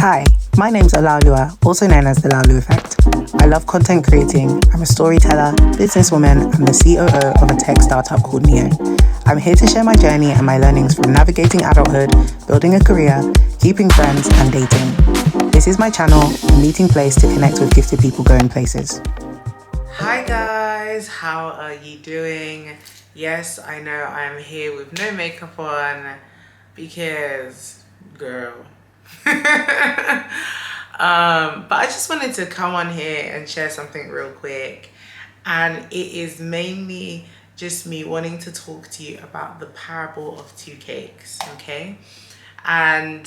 Hi, my name's Olalua, also known as the Laulu Effect. I love content creating. I'm a storyteller, businesswoman, and the COO of a tech startup called Neo. I'm here to share my journey and my learnings from navigating adulthood, building a career, keeping friends, and dating. This is my channel, a meeting place to connect with gifted people going places. Hi guys, how are you doing? Yes, I know I'm here with no makeup on because, girl. But I just wanted to come on here and share something real quick, and it is mainly just me wanting to talk to you about the parable of two cakes, okay? And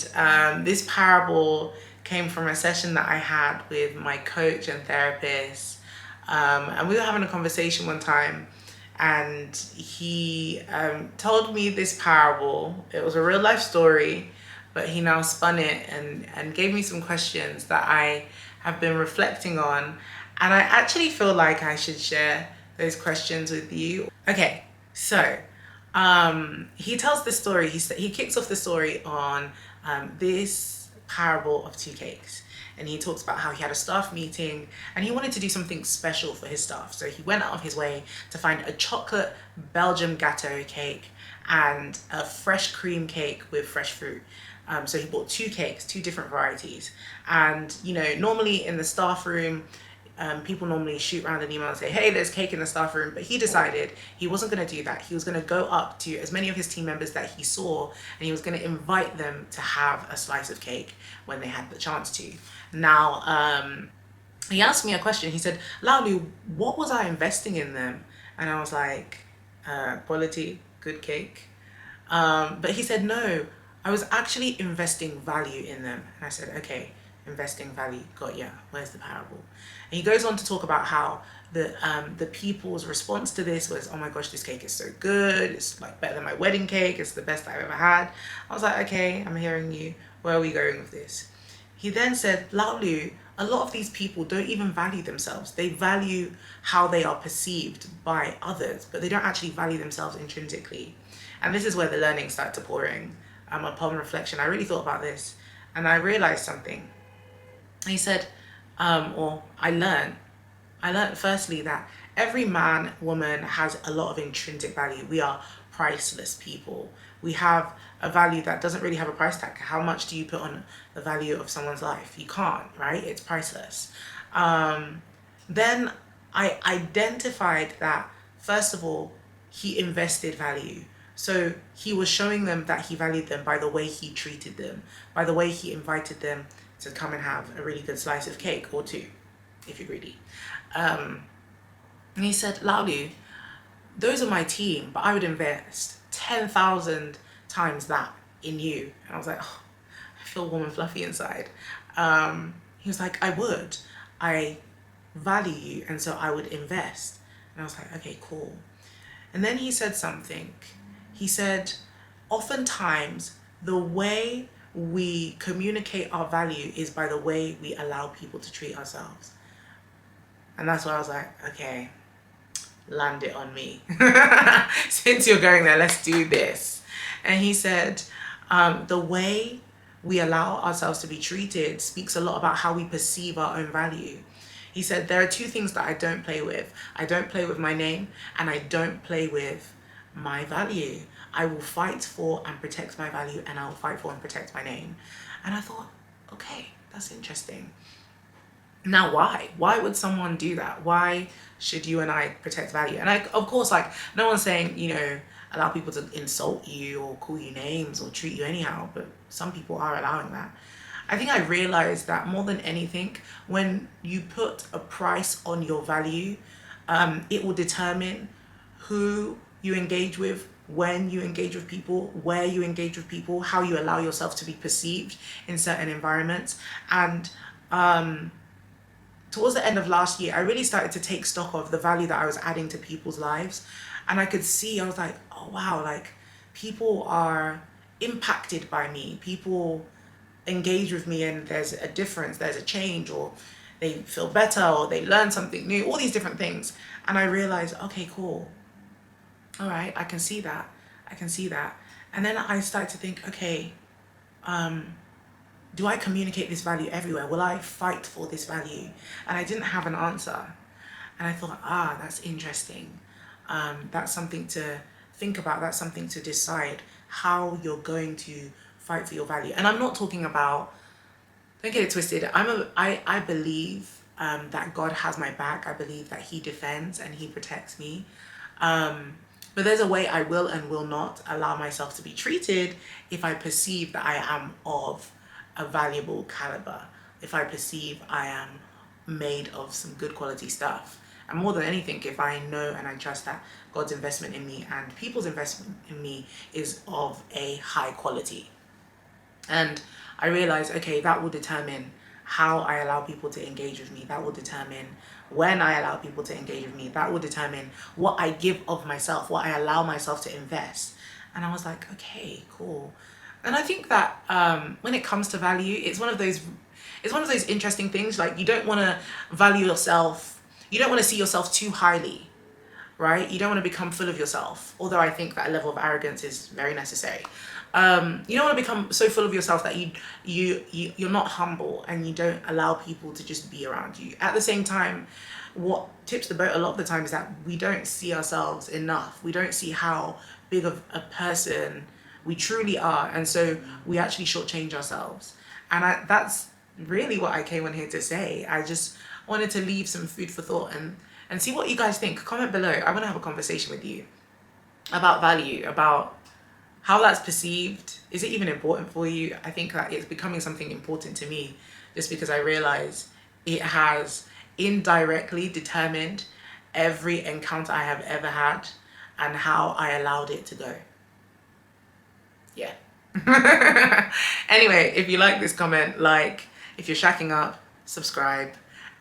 this parable came from a session that I had with my coach and therapist, and we were having a conversation one time, and he told me this parable. It was a real life story, but he now spun it and gave me some questions that I have been reflecting on, and I actually feel like I should share those questions with you. Okay, so he tells this story. He kicks off the story on this parable of two cakes, and he talks about how he had a staff meeting and he wanted to do something special for his staff. So he went out of his way to find a chocolate Belgian gâteau cake and a fresh cream cake with fresh fruit. So he bought two cakes, two different varieties. And, you know, normally in the staff room, people normally shoot around an email and say, hey, there's cake in the staff room. But he decided he wasn't going to do that. He was going to go up to as many of his team members that he saw, and he was going to invite them to have a slice of cake when they had the chance to. Now, he asked me a question. He said, Laulu, what was I investing in them? And I was like, quality, good cake. But he said, no, I was actually investing value in them. And I said, okay, investing value, got ya. Where's the parable? And he goes on to talk about how the people's response to this was, oh my gosh, this cake is so good. It's like better than my wedding cake. It's the best I've ever had. I was like, okay, I'm hearing you. Where are we going with this? He then said, Laulu, a lot of these people don't even value themselves. They value how they are perceived by others, but they don't actually value themselves intrinsically. And this is where the learning started to pour in. Upon reflection, I really thought about this, and I realized something. He said, I learned firstly that every man, woman has a lot of intrinsic value. We are priceless people. We have a value that doesn't really have a price tag. How much do you put on the value of someone's life? You can't, right? It's priceless. Then I identified that, first of all, he invested value. So he was showing them that he valued them by the way he treated them, by the way he invited them to come and have a really good slice of cake, or two, if you're greedy. And he said, Laulu, those are my team, but I would invest 10,000 times that in you. And I was like, oh, I feel warm and fluffy inside. He was like, I would. I value you, and so I would invest. And I was like, okay, cool. And then he said something. He said, oftentimes the way we communicate our value is by the way we allow people to treat ourselves. And that's why I was like, okay, land it on me. Since you're going there, let's do this. And he said, the way we allow ourselves to be treated speaks a lot about how we perceive our own value. He said, there are two things that I don't play with. I don't play with my name, and I don't play with my value. I will fight for and protect my value, and I will fight for and protect my name. And I thought, okay, that's interesting. Now, why? Why would someone do that? Why should you and I protect value? And of course, like, no one's saying, you know, allow people to insult you or call you names or treat you anyhow, but some people are allowing that. I think I realized that more than anything, when you put a price on your value, it will determine who you engage with, when you engage with people, where you engage with people, how you allow yourself to be perceived in certain environments. And towards the end of last year, I really started to take stock of the value that I was adding to people's lives. And I could see, I was like, oh wow, like people are impacted by me. People engage with me and there's a difference, there's a change, or they feel better, or they learn something new, all these different things. And I realized, okay, cool. All right, I can see that. I can see that. And then I started to think, okay, do I communicate this value everywhere? Will I fight for this value? And I didn't have an answer. And I thought, that's interesting. That's something to think about. That's something to decide how you're going to fight for your value. And I'm not talking about, don't get it twisted. I believe that God has my back. I believe that he defends and he protects me. But there's a way I will and will not allow myself to be treated if I perceive that I am of a valuable caliber, if I perceive I am made of some good quality stuff. And more than anything, if I know and I trust that God's investment in me and people's investment in me is of a high quality. And I realized, okay, that will determine how I allow people to engage with me. That will determine when I allow people to engage with me. That will determine what I give of myself, what I allow myself to invest. And I was like, okay, cool. And I think that when it comes to value, it's one of those interesting things. Like, you don't want to value yourself. You don't want to see yourself too highly, right? You don't want to become full of yourself. Although I think that a level of arrogance is very necessary. You don't want to become so full of yourself that you're not humble and you don't allow people to just be around you. At the same time, what tips the boat a lot of the time is that we don't see ourselves enough. We don't see how big of a person we truly are, and so we actually shortchange ourselves. And that's really what I came on here to say. I just wanted to leave some food for thought and see what you guys think. Comment below. I want to have a conversation with you about value, about how that's perceived. Is it even important for you? I think that it's becoming something important to me just because I realize it has indirectly determined every encounter I have ever had and how I allowed it to go. Yeah. Anyway, if you like this comment, like. If you're shacking up, subscribe.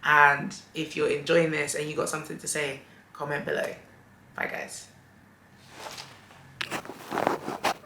And if you're enjoying this and you got something to say, comment below. Bye, guys.